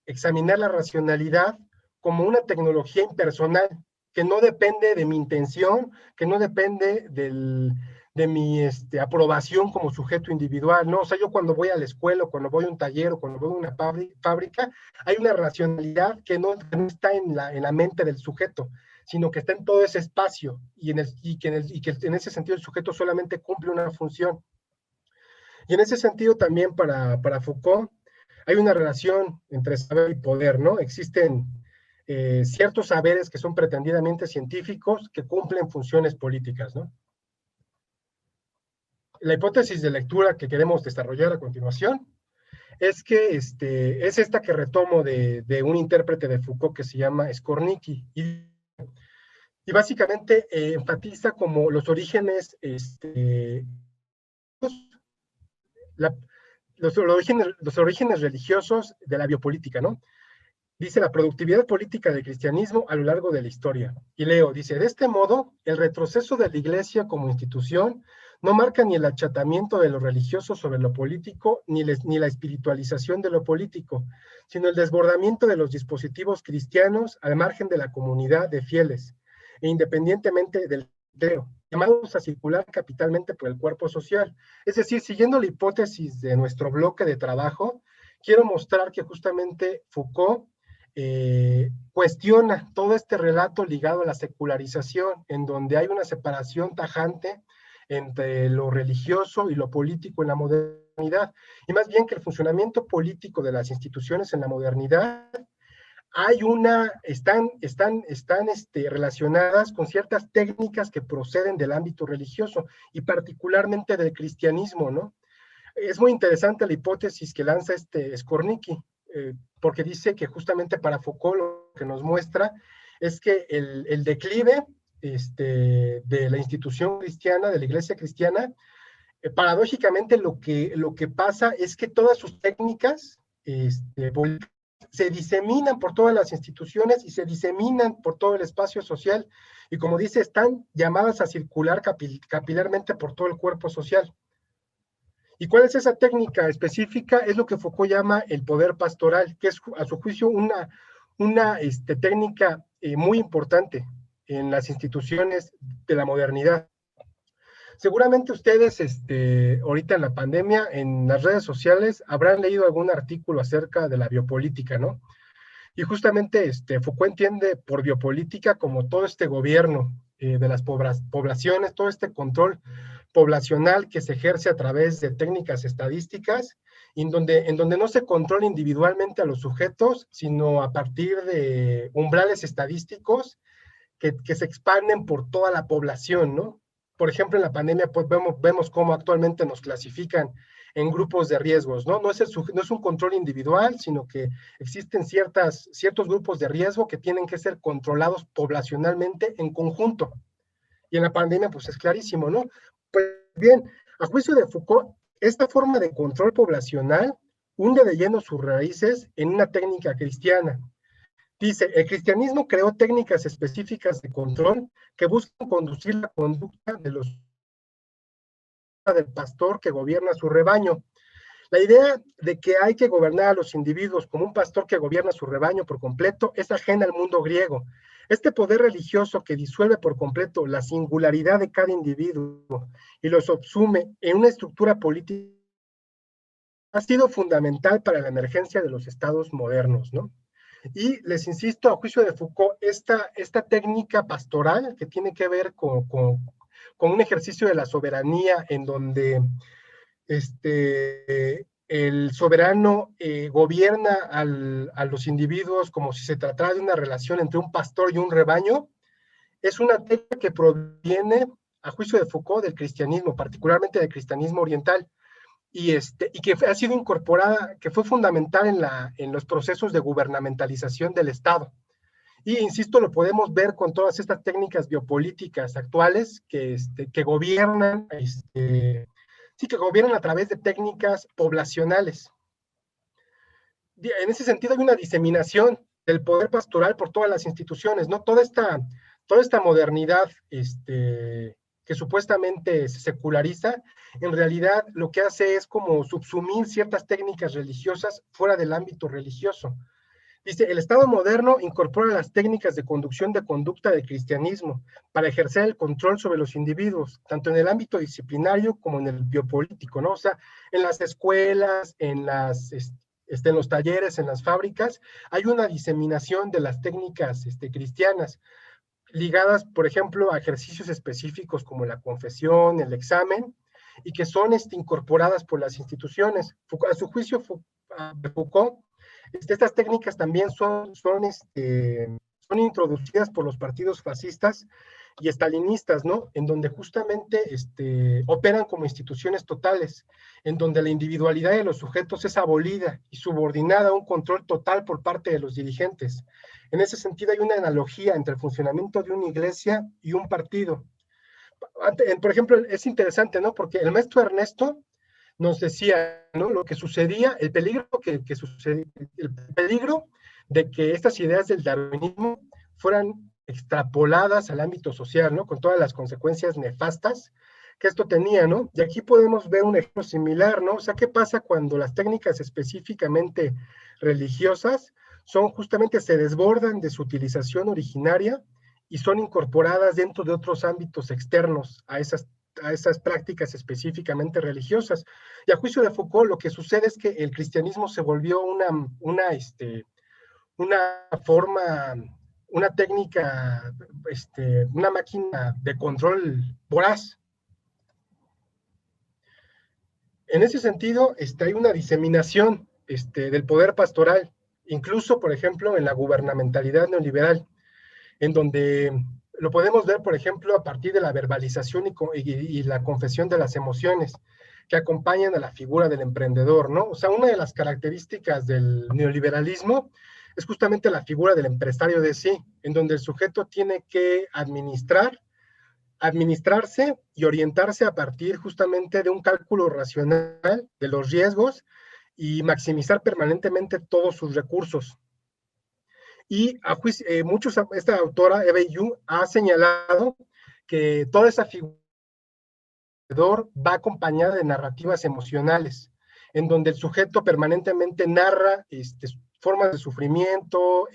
examinar la racionalidad como una tecnología impersonal, que no depende de mi intención, que no depende de mi aprobación como sujeto individual, ¿no? O sea, yo cuando voy a la escuela, o cuando voy a un taller, o cuando voy a una fábrica, hay una racionalidad que no está en la mente del sujeto, sino que está en todo ese espacio, y que en ese sentido el sujeto solamente cumple una función. Y en ese sentido también para Foucault hay una relación entre saber y poder, ¿no? Existen ciertos saberes que son pretendidamente científicos que cumplen funciones políticas, ¿no? La hipótesis de lectura que queremos desarrollar a continuación es que es esta que retomo de un intérprete de Foucault que se llama Skornicki, y básicamente enfatiza como los orígenes, la, los orígenes religiosos de la biopolítica, ¿no? Dice la productividad política del cristianismo a lo largo de la historia. Y leo, dice, de este modo, el retroceso de la Iglesia como institución no marca ni el achatamiento de lo religioso sobre lo político, ni la espiritualización de lo político, sino el desbordamiento de los dispositivos cristianos al margen de la comunidad de fieles, e independientemente del clero, llamados a circular capitalmente por el cuerpo social. Es decir, siguiendo la hipótesis de nuestro bloque de trabajo, quiero mostrar que justamente Foucault cuestiona todo este relato ligado a la secularización, en donde hay una separación tajante entre lo religioso y lo político en la modernidad, y más bien que el funcionamiento político de las instituciones en la modernidad están relacionadas con ciertas técnicas que proceden del ámbito religioso y particularmente del cristianismo, ¿no? Es muy interesante la hipótesis que lanza Skornicki, porque dice que justamente para Foucault lo que nos muestra es que el declive de la institución cristiana, de la iglesia cristiana, paradójicamente lo que pasa es que todas sus técnicas se diseminan por todas las instituciones y se diseminan por todo el espacio social, y como dice, están llamadas a circular capilarmente por todo el cuerpo social. ¿Y cuál es esa técnica específica? Es lo que Foucault llama el poder pastoral, que es a su juicio una técnica muy importante en las instituciones de la modernidad. Seguramente ustedes, ahorita en la pandemia, en las redes sociales, habrán leído algún artículo acerca de la biopolítica, ¿no? Y justamente Foucault entiende por biopolítica como todo este gobierno de las poblaciones, todo este control poblacional que se ejerce a través de técnicas estadísticas, en donde no se controla individualmente a los sujetos, sino a partir de umbrales estadísticos que se expanden por toda la población, ¿no? Por ejemplo, en la pandemia pues vemos cómo actualmente nos clasifican en grupos de riesgos, ¿no? No es un control individual, sino que existen ciertos grupos de riesgo que tienen que ser controlados poblacionalmente en conjunto. Y en la pandemia, pues es clarísimo, ¿no? Pues bien, a juicio de Foucault, esta forma de control poblacional hunde de lleno sus raíces en una técnica cristiana. Dice, el cristianismo creó técnicas específicas de control que buscan conducir la conducta del pastor que gobierna su rebaño. La idea de que hay que gobernar a los individuos como un pastor que gobierna su rebaño por completo es ajena al mundo griego. Este poder religioso que disuelve por completo la singularidad de cada individuo y lo subsume en una estructura política ha sido fundamental para la emergencia de los estados modernos, ¿no? Y les insisto, a juicio de Foucault, esta técnica pastoral que tiene que ver con un ejercicio de la soberanía en donde el soberano gobierna a los individuos como si se tratara de una relación entre un pastor y un rebaño, es una técnica que proviene, a juicio de Foucault, del cristianismo, particularmente del cristianismo oriental, y que ha sido incorporada, que fue fundamental en los procesos de gubernamentalización del Estado. Y insisto, lo podemos ver con todas estas técnicas biopolíticas actuales que gobiernan, sí, que gobiernan a través de técnicas poblacionales. En ese sentido hay una diseminación del poder pastoral por todas las instituciones, ¿no? Toda esta modernidad que supuestamente se seculariza, en realidad lo que hace es como subsumir ciertas técnicas religiosas fuera del ámbito religioso. Dice, el Estado moderno incorpora las técnicas de conducción de conducta del cristianismo para ejercer el control sobre los individuos, tanto en el ámbito disciplinario como en el biopolítico, ¿no? O sea, en las escuelas, en los talleres, en las fábricas, hay una diseminación de las técnicas cristianas, ligadas, por ejemplo, a ejercicios específicos como la confesión, el examen, y que son incorporadas por las instituciones. A su juicio, Foucault, estas técnicas también son introducidas por los partidos fascistas y estalinistas, ¿no? En donde justamente operan como instituciones totales, en donde la individualidad de los sujetos es abolida y subordinada a un control total por parte de los dirigentes. En ese sentido hay una analogía entre el funcionamiento de una iglesia y un partido. Por ejemplo, es interesante, ¿no? Porque el maestro Ernesto nos decía, ¿no? Lo que sucedía, el peligro que sucedía, el peligro de que estas ideas del darwinismo fueran extrapoladas al ámbito social, ¿no? Con todas las consecuencias nefastas que esto tenía, ¿no? Y aquí podemos ver un ejemplo similar, ¿no? O sea, ¿qué pasa cuando las técnicas específicamente religiosas justamente se desbordan de su utilización originaria y son incorporadas dentro de otros ámbitos externos a esas prácticas específicamente religiosas? Y a juicio de Foucault, lo que sucede es que el cristianismo se volvió una forma, una técnica, una máquina de control voraz. En ese sentido, hay una diseminación del poder pastoral, incluso, por ejemplo, en la gubernamentalidad neoliberal, en donde lo podemos ver, por ejemplo, a partir de la verbalización y la confesión de las emociones que acompañan a la figura del emprendedor, ¿no? O sea, una de las características del neoliberalismo es justamente la figura del empresario de sí, en donde el sujeto tiene que administrarse y orientarse a partir justamente de un cálculo racional de los riesgos y maximizar permanentemente todos sus recursos. Y esta autora, Eva Yu, ha señalado que toda esa figura va acompañada de narrativas emocionales, en donde el sujeto permanentemente narra formas de sufrimiento,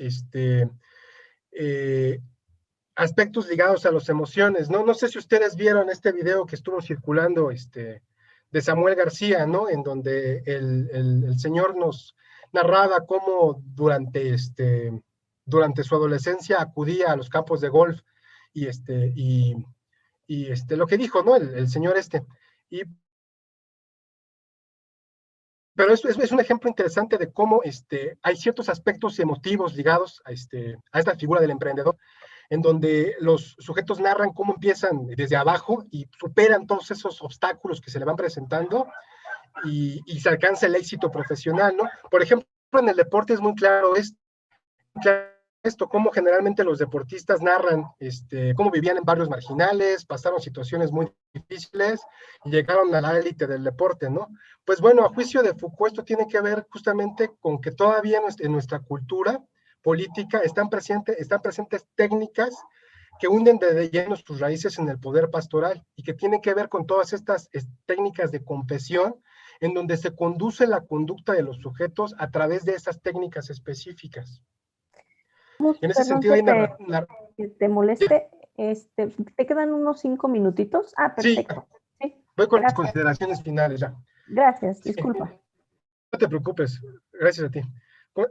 aspectos ligados a las emociones, ¿no? No sé si ustedes vieron este video que estuvo circulando de Samuel García, ¿no? En donde el señor nos narraba cómo durante su adolescencia acudía a los campos de golf y lo que dijo, ¿no? El señor Y, pero es un ejemplo interesante de cómo hay ciertos aspectos emotivos ligados a esta figura del emprendedor, en donde los sujetos narran cómo empiezan desde abajo y superan todos esos obstáculos que se le van presentando y se alcanza el éxito profesional, ¿no? Por ejemplo, en el deporte es muy claro esto, cómo generalmente los deportistas narran cómo vivían en barrios marginales, pasaron situaciones muy difíciles y llegaron a la élite del deporte, ¿no? Pues bueno, a juicio de Foucault, esto tiene que ver justamente con que todavía en nuestra cultura política están presentes técnicas que hunden de lleno sus raíces en el poder pastoral y que tienen que ver con todas estas técnicas de confesión en donde se conduce la conducta de los sujetos a través de esas técnicas específicas. En ese Perdón sentido, que te moleste, te quedan unos 5 minutitos. Ah, perfecto. Sí, voy con las consideraciones finales ya. Gracias, disculpa. No te preocupes, gracias a ti.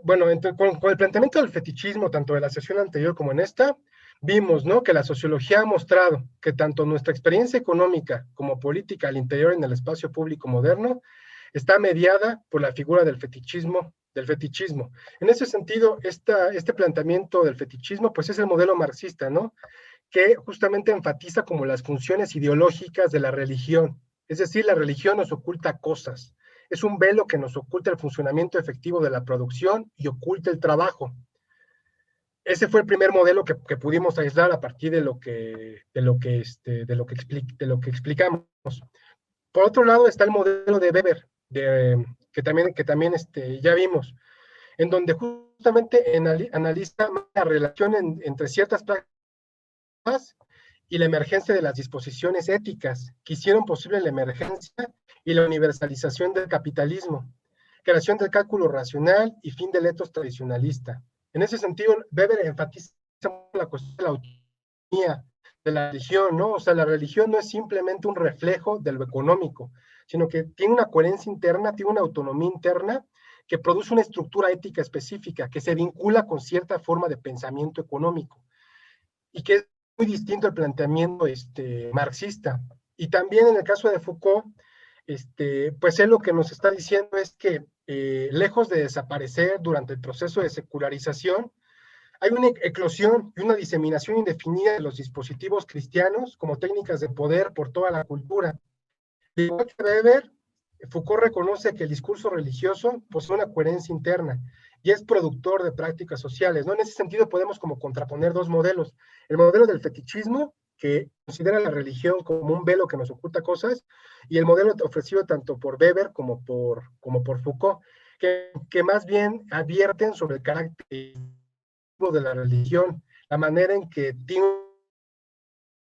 Bueno, con el planteamiento del fetichismo, tanto de la sesión anterior como en esta, vimos, ¿no?, que la sociología ha mostrado que tanto nuestra experiencia económica como política al interior en el espacio público moderno está mediada por la figura del fetichismo. En ese sentido, este planteamiento del fetichismo, pues es el modelo marxista, ¿no?, que justamente enfatiza como las funciones ideológicas de la religión. Es decir, la religión nos oculta cosas. Es un velo que nos oculta el funcionamiento efectivo de la producción y oculta el trabajo. Ese fue el primer modelo que pudimos aislar a partir de lo que explicamos. Por otro lado está el modelo de Weber, que también ya vimos, en donde justamente analiza la relación entre ciertas prácticas y la emergencia de las disposiciones éticas que hicieron posible la emergencia y la universalización del capitalismo, creación del cálculo racional y fin del etos tradicionalista. En ese sentido, Weber enfatiza la cuestión de la autonomía de la religión, ¿no? O sea, la religión no es simplemente un reflejo de lo económico, sino que tiene una coherencia interna, tiene una autonomía interna que produce una estructura ética específica que se vincula con cierta forma de pensamiento económico y que es muy distinto al planteamiento marxista. Y también en el caso de Foucault, pues él lo que nos está diciendo es que lejos de desaparecer durante el proceso de secularización, hay una eclosión y una diseminación indefinida de los dispositivos cristianos como técnicas de poder por toda la cultura. De igual que Weber, Foucault reconoce que el discurso religioso posee una coherencia interna y es productor de prácticas sociales, ¿no? En ese sentido podemos como contraponer dos modelos. El modelo del fetichismo, que considera la religión como un velo que nos oculta cosas, y el modelo ofrecido tanto por Weber como por Foucault, que más bien advierten sobre el carácter de la religión, la manera en que tiene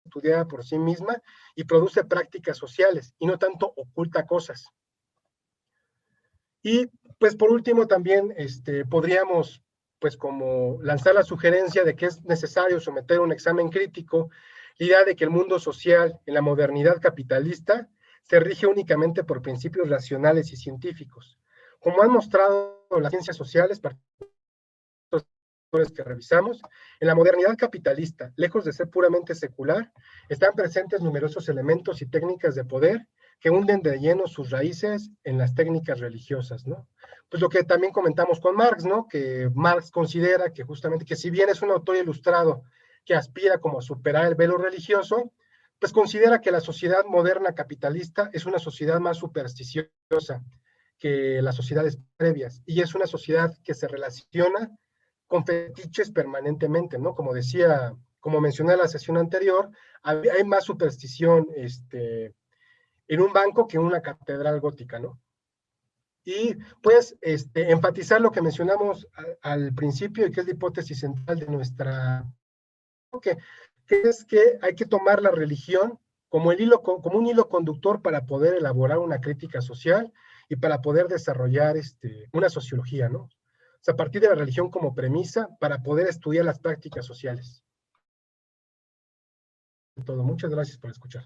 estudiada por sí misma y produce prácticas sociales y no tanto oculta cosas. Y pues por último también podríamos pues como lanzar la sugerencia de que es necesario someter un examen crítico, la idea de que el mundo social en la modernidad capitalista se rige únicamente por principios racionales y científicos. Como han mostrado las ciencias sociales, que revisamos, en la modernidad capitalista, lejos de ser puramente secular, están presentes numerosos elementos y técnicas de poder que hunden de lleno sus raíces en las técnicas religiosas, ¿no? Pues lo que también comentamos con Marx, ¿no? Que Marx considera que justamente que si bien es un autor ilustrado que aspira como a superar el velo religioso, pues considera que la sociedad moderna capitalista es una sociedad más supersticiosa que las sociedades previas y es una sociedad que se relaciona con fetiches permanentemente, ¿no? Como decía, como mencioné en la sesión anterior, hay más superstición en un banco que en una catedral gótica, ¿no? Y pues enfatizar lo que mencionamos al principio y que es la hipótesis central de nuestra, que, que es que hay que tomar la religión como, como un hilo conductor para poder elaborar una crítica social y para poder desarrollar una sociología, ¿no? O sea, a partir de la religión como premisa para poder estudiar las prácticas sociales. Todo. Muchas gracias por escuchar.